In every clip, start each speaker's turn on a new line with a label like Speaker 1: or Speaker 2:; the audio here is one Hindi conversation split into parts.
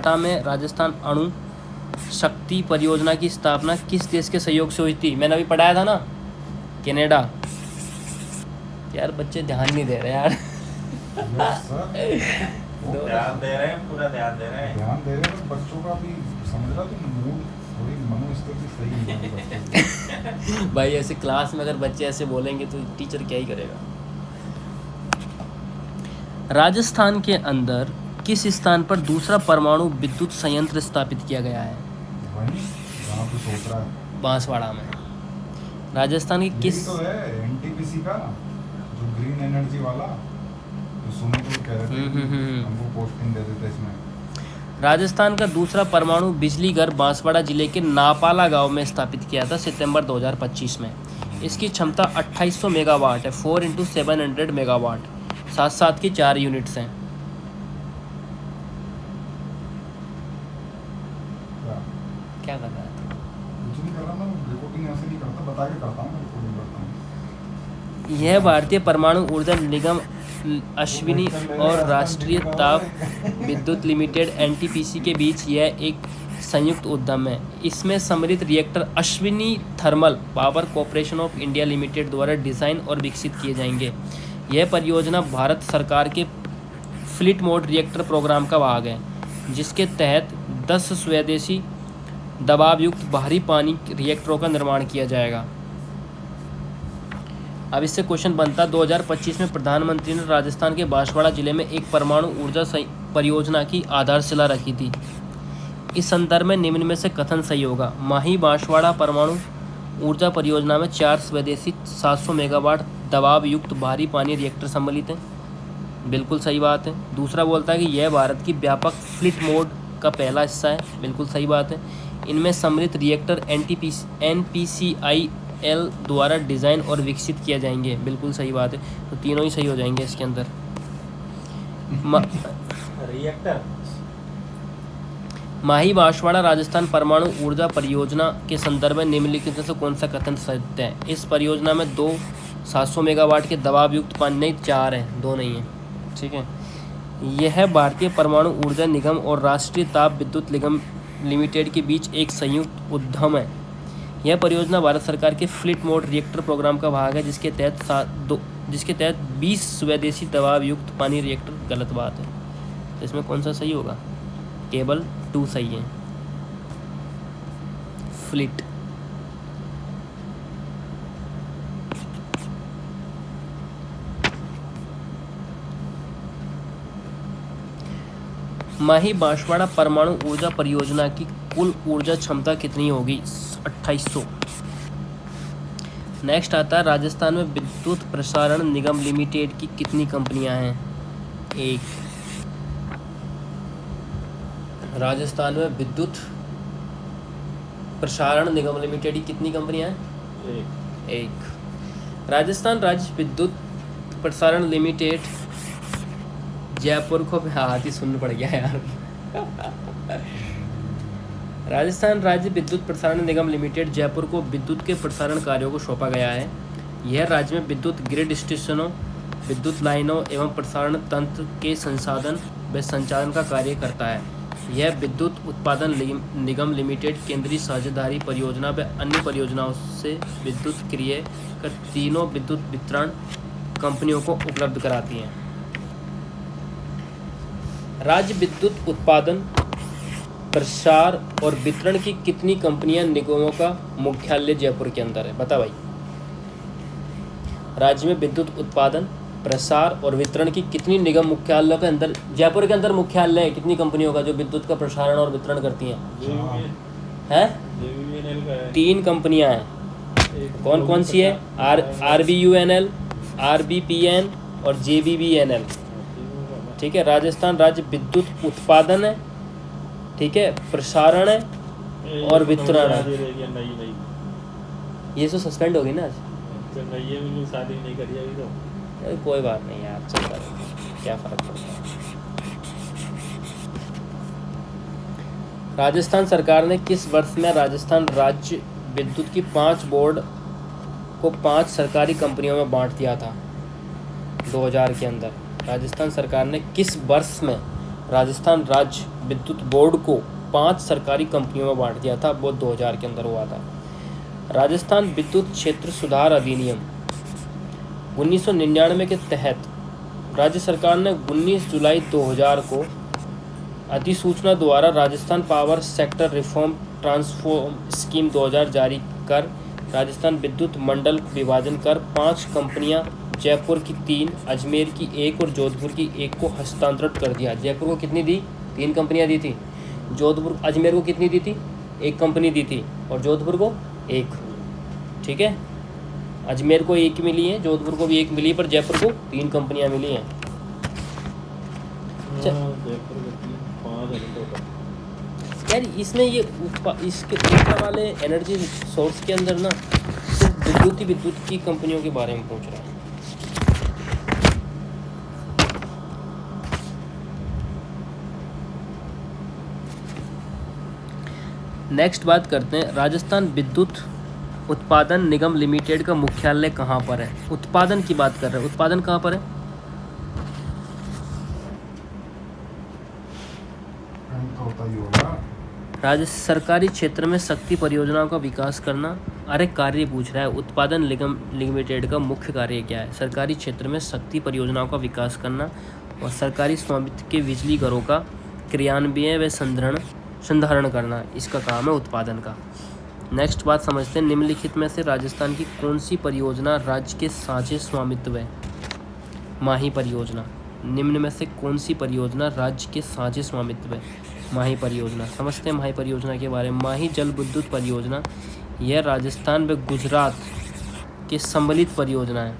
Speaker 1: टाटा में राजस्थान अणु शक्ति परियोजना की स्थापना किस देश के सहयोग से हुई थी? मैंने अभी पढ़ाया था ना, कनाडा। यार बच्चे ध्यान नहीं दे रहे यार।
Speaker 2: ध्यान दे रहे हैं, पूरा ध्यान दे रहे हैं बच्चों का भी। समझ रहा तुम, मूड थोड़ी मनोस्थिति सही है।
Speaker 1: भाई ऐसे क्लास में अगर बच्चे ऐसे बोलेंगे तो टीचर क्या ही करेगा। राजस्थान के अंदर किस स्थान पर दूसरा परमाणु विद्युत संयंत्र स्थापित किया गया है?
Speaker 2: वहीं जहाँ पे सोच रहा है,
Speaker 1: बांसवाड़ा में। राजस्थान की किस
Speaker 2: तो है एनटीपीसी का, जो ग्रीन एनर्जी वाला, जो सुनो तो कह रहे थे हमको पोस्टिंग दे देते इसमें।
Speaker 1: राजस्थान का दूसरा परमाणु बिजली घर बांसवाड़ा जिले के नापाला गांव में स्थापित किया था सितंबर 2025 में। इसकी क्षमता 2800 मेगावाट है, 4 × 700 मेगावाट, साथ साथ की 4 यूनिट्स हैं। क्या कर रहा है?
Speaker 2: कुछ नहीं कर रहा, मैं रिपोर्टिंग ऐसे नहीं करता, बता के करता हूँ, रिपोर्टिंग करता हूँ।
Speaker 1: यह भारतीय परमाणु ऊर्जा निगम अश्विनी और राष्ट्रीय ताप विद्युत लिमिटेड एनटीपीसी के बीच यह एक संयुक्त उद्यम है। इसमें सम्मिलित reactor Ashwini thermal power corporation of India limited द्वारा डिज़ाइन और विकसित किए जाएंगे। यह परियोजना भारत सरकार के फ्लीट मोड रिएक्टर प्रोग्राम का भाग है, जिसके तहत 10 स्वदेशी दबावयुक्त भारी पानी रिएक्टरों का निर्माण किया जाएगा। अब इससे क्वेश्चन बनता, 2025 में प्रधानमंत्री ने राजस्थान के बांसवाड़ा जिले में एक परमाणु ऊर्जा परियोजना की आधारशिला रखी थी। इस संदर्भ में निम्न में से कथन सही होगा? माही बांसवाड़ा परमाणु ऊर्जा परियोजना में 4 स्वदेशी 700 मेगावाट दबाव युक्त भारी पानी रिएक्टर सम्मिलित हैं। बिल्कुल सही बात है। दूसरा बोलता है कि यह भारत की व्यापक फ्लीट मोड का पहला हिस्सा है। बिल्कुल सही बात है। इनमें सम्मिलित रिएक्टर NPCIL द्वारा डिज़ाइन और विकसित किए जाएंगे। बिल्कुल सही बात है। तो तीनों ही सही हो जाएंगे इसके अंदर।
Speaker 2: रिएक्टर
Speaker 1: माही बांसवाड़ा राजस्थान परमाणु ऊर्जा परियोजना के संदर्भ में निम्नलिखित में से कौन सा कथन सत्य है? इस परियोजना में 2 700 मेगावाट के दबाव युक्त पानी, नहीं 4 हैं, 2 नहीं है। ठीक है। यह भारतीय परमाणु ऊर्जा निगम और राष्ट्रीय ताप विद्युत निगम लिमिटेड के बीच एक संयुक्त उद्यम है। यह परियोजना भारत सरकार के फ्लीट मोड रिएक्टर प्रोग्राम का भाग है, जिसके तहत 20 स्वदेशी दबाव युक्त पानी रिएक्टर। गलत बात है। तो इसमें कौन सा सही होगा? केवल 2 सही है। फ्लीट। माही बांसवाड़ा परमाणु ऊर्जा परियोजना की कुल ऊर्जा क्षमता कितनी होगी? 2800। नेक्स्ट आता है, राजस्थान में विद्युत प्रसारण निगम लिमिटेड की कितनी कंपनियां हैं? 1। राजस्थान में विद्युत प्रसारण निगम लिमिटेड की कितनी कंपनियां हैं? 1। राजस्थान राज्य विद्युत प्रसारण लिमिटेड जयपुर को हाथ ही सुनना पड़ गया यार। राजस्थान राज्य विद्युत प्रसारण निगम लिमिटेड जयपुर को विद्युत के प्रसारण कार्यों को सौंपा गया है। यह राज्य में विद्युत ग्रिड स्टेशनों, विद्युत लाइनों एवं प्रसारण तंत्र के संसाधन व संचालन का कार्य करता है। यह विद्युत उत्पादन निगम लिमिटेड केंद्रीय साझेदारी परियोजना व अन्य परियोजनाओं से विद्युत क्रय कर तीनों विद्युत वितरण कंपनियों को उपलब्ध कराती हैं। राज्य विद्युत उत्पादन, प्रसार और वितरण की कितनी कंपनियां निगमों का मुख्यालय जयपुर के अंदर है? बता भाई। राज्य में विद्युत उत्पादन, प्रसार और वितरण की कितनी निगम मुख्यालयों के अंदर जयपुर के अंदर मुख्यालय है? कितनी कंपनियों का जो विद्युत का प्रसारण और वितरण करती हैं? हैं? 3 कंपनियां हैं। कौन कौन सी है? RVUNL, RBPN और JVBNL। ठीक है। राजस्थान राज्य विद्युत उत्पादन है, ठीक है, प्रसारण है और वितरण है। ये तो सस्पेंड होगी ना आज।
Speaker 2: शादी नहीं करी अभी तो।
Speaker 1: अरे कोई बात नहीं यार, चलता रहेगा, क्या फर्क पड़ता है। राजस्थान सरकार ने किस वर्ष में राजस्थान राज्य विद्युत की 5 बोर्ड को 5 सरकारी कंपनियों में बांट दिया था? 2000 के अंदर। राजस्थान सरकार ने किस वर्ष में राजस्थान राज्य विद्युत बोर्ड को 5 सरकारी कंपनियों में बांट दिया था, वो 2000 के अंदर हुआ था। राजस्थान विद्युत क्षेत्र सुधार अधिनियम 1999 के तहत राज्य सरकार ने 19 जुलाई 2000 को अधिसूचना द्वारा Rajasthan power sector reform transform scheme 2000 जारी कर राजस्थान विद्युत मंडल विभाजन कर 5 कंपनियां, जयपुर की 3, अजमेर की 1 और जोधपुर की 1 को हस्तांतरित कर दिया। जयपुर को कितनी दी? 3 कंपनियां दी थी। अजमेर को कितनी दी थी? 1 कंपनी दी थी और जोधपुर को 1। ठीक है, अजमेर को 1 मिली है, जोधपुर को भी 1 मिली, पर जयपुर को 3 कंपनियां मिली हैं। यार इसमें ये इसके ऊपर वाले एनर्जी सोर्स के अंदर ना सिर्फ विद्युत की कंपनियों के बारे में पूछ रहा है। नेक्स्ट बात करते हैं, राजस्थान विद्युत उत्पादन निगम लिमिटेड का मुख्यालय कहाँ पर है? उत्पादन की बात कर रहे हैं, उत्पादन कहाँ पर है? राज्य सरकारी क्षेत्र में शक्ति परियोजनाओं का विकास करना। अरे कार्य पूछ रहा है, उत्पादन निगम लिमिटेड का मुख्य कार्य क्या है? सरकारी क्षेत्र में शक्ति परियोजनाओं का विकास करना और सरकारी स्वामित्व के बिजली घरों का क्रियान्वयन व संधारण करना, इसका काम है उत्पादन का। नेक्स्ट बात समझते हैं, निम्नलिखित में से राजस्थान की कौन सी परियोजना राज्य के साझे स्वामित्व है? माही परियोजना। निम्न में से कौन सी परियोजना राज्य के साझे स्वामित्व है? माही परियोजना। समझते हैं माही परियोजना के बारे में। माही जल विद्युत परियोजना यह राजस्थान व गुजरात के सम्मिलित परियोजना है।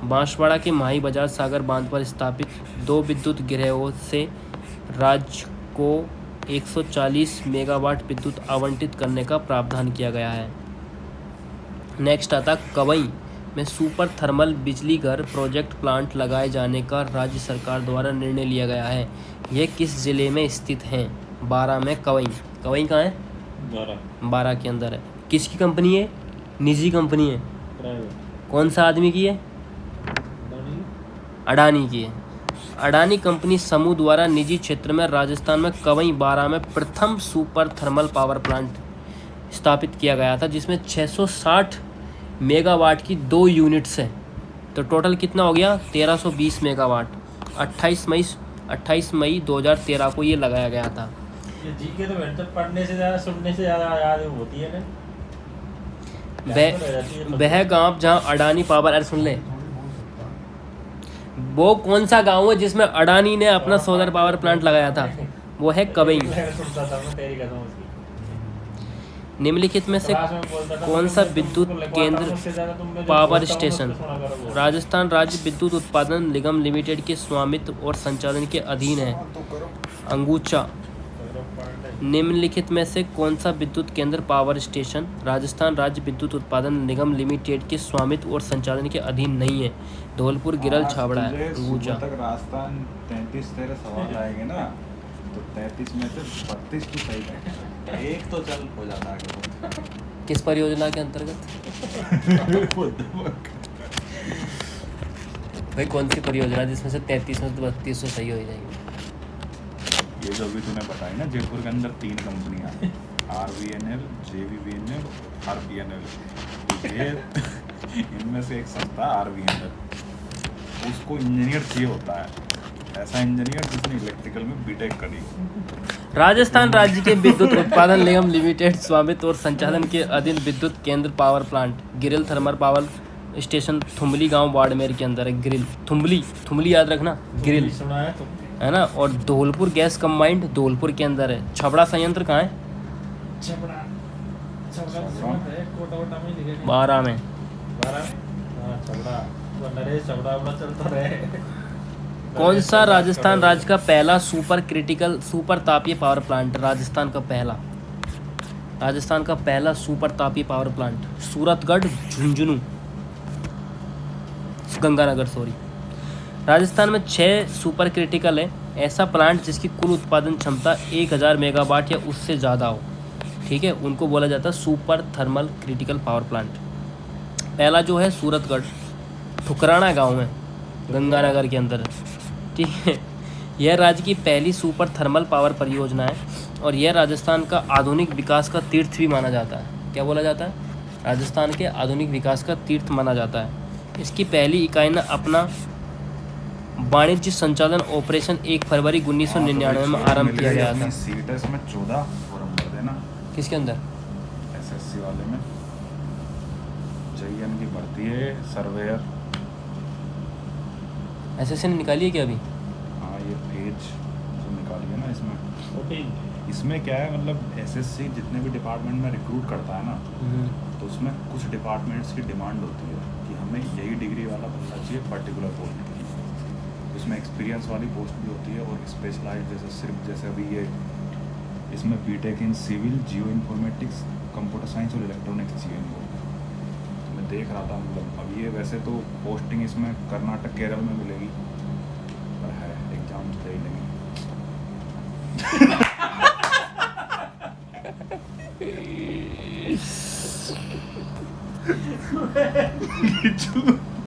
Speaker 1: बांसवाड़ा के माही बजाज सागर बांध पर स्थापित 2 विद्युत गृहों से राज्य को 140 मेगावाट विद्युत आवंटित करने का प्रावधान किया गया है। नेक्स्ट आता कवई में सुपर थर्मल बिजली घर प्रोजेक्ट प्लांट लगाए जाने का राज्य सरकार द्वारा निर्णय लिया गया है। यह किस जिले में स्थित है? 12 में कवई। कवई कहाँ है? 12 के अंदर है। किसकी कंपनी है? निजी कंपनी है। कौन सा आदमी की है? अडानी की है। अडानी कंपनी समूह द्वारा निजी क्षेत्र में राजस्थान में कवई 12 में प्रथम सुपर थर्मल पावर प्लांट स्थापित किया गया था, जिसमें 660 मेगावाट की 2 यूनिट्स हैं। तो टोटल कितना हो गया? 1320 मेगावाट। 28 मई 2013 को ये लगाया गया था।
Speaker 2: ये जीके तो पढ़ने से ज़्यादा सुनने से ज़्यादा याद होती है ना।
Speaker 1: वह गांव जहां अडानी पावर, अरे सुन ले, वो कौन सा गांव है जिसमें अडानी ने अपना सोलर पावर प्लांट लगाया था? वो है कवई। निम्नलिखित में से कौन सा विद्युत केंद्र पावर स्टेशन राजस्थान राज्य विद्युत उत्पादन निगम लिमिटेड के स्वामित्व और संचालन के अधीन है? अंगूचा। निम्नलिखित में से कौन सा विद्युत केंद्र पावर स्टेशन राजस्थान राज्य विद्युत उत्पादन निगम लिमिटेड के स्वामित्व और संचालन के अधीन नहीं है? धौलपुर, गिरल, छाबड़ा है। अंगूचा।
Speaker 2: राजस्थान 33 तेरे सवाल आएंगे ना, तो 33 में से 32 तो सही है, एक तो चल हो जाता है।
Speaker 1: किस परियोजना के अंतर्गत? भाई कौन सी परियोजना जिसमें से 33 में से 32 तो सही हो ही जाएंगे?
Speaker 2: ये जो भी तूने बताई ना, जयपुर के अंदर 3 कंपनियां, RVNL, JVVNL, RPNL। ये इनमें से एक संस्था RVNL, उसको इंजीनियर चाहिए होता है, ऐसा इंजीनियर जिसने इलेक्ट्रिकल में बीटेक करी।
Speaker 1: राजस्थान राज्य के विद्युत उत्पादन निगम लिमिटेड स्वामित्व और संचालन के अधीन विद्युत केंद्र पावर प्लांट गिरिल थर्मल पावर स्टेशन थुम्बली गांव बाड़मेर के अंदर है। गिरिल, थुम्बली याद रखना, गिरिल है ना। और धौलपुर गैस कंबाइंड धौलपुर के अंदर है। छबड़ा संयंत्र कहाँ है? 12 में। कौन सा राजस्थान राज्य का पहला सुपर तापीय पावर प्लांट? राजस्थान का पहला सुपर तापीय power plant Suratgarh, Jhunjhunu, Ganganagar sorry. Rajasthan में 6 सुपर क्रिटिकल है। ऐसा प्लांट जिसकी कुल उत्पादन क्षमता 1000 मेगावाट या उससे ज़्यादा हो, ठीक है, उनको बोला जाता है super thermal critical power plant. पहला जो है सूरतगढ़, ठुकराना गांव में, गंगानगर के अंदर, ठीक है। यह राज्य की पहली सुपर थर्मल पावर परियोजना है और यह राजस्थान का आधुनिक विकास का तीर्थ भी माना जाता है। क्या बोला जाता है? राजस्थान के आधुनिक विकास का तीर्थ माना जाता है। इसकी पहली इकाई ने अपना वाणिज्य संचालन ऑपरेशन 1 फरवरी 1999 में आरंभ किया गया था।
Speaker 2: सीट है इसमें 14 फॉर्म भर देना।
Speaker 1: किसके अंदर?
Speaker 2: एसएससी वाले में JEM की भर्ती है सर्वेयर।
Speaker 1: एसएससी ने निकाली है क्या अभी?
Speaker 2: हाँ ये पेज जो निकाली है ना इसमें क्या है मतलब एसएससी जितने भी डिपार्टमेंट में रिक्रूट करता है ना तो उसमें कुछ डिपार्टमेंट्स की डिमांड होती है कि हमें यही डिग्री वाला बंदा चाहिए पर्टिकुलर पोस्ट की। इसमें एक्सपीरियंस वाली पोस्ट भी होती है और स्पेशलाइज जैसे सिर्फ जैसे अभी ये इसमें BTech in civil geo informatics computer science और इलेक्ट्रॉनिक्स चाहिए इनको। तो मैं देख रहा था मतलब अब ये वैसे तो पोस्टिंग इसमें कर्नाटक केरल में मिलेगी पर है एग्जाम तो दे ही लेंगे।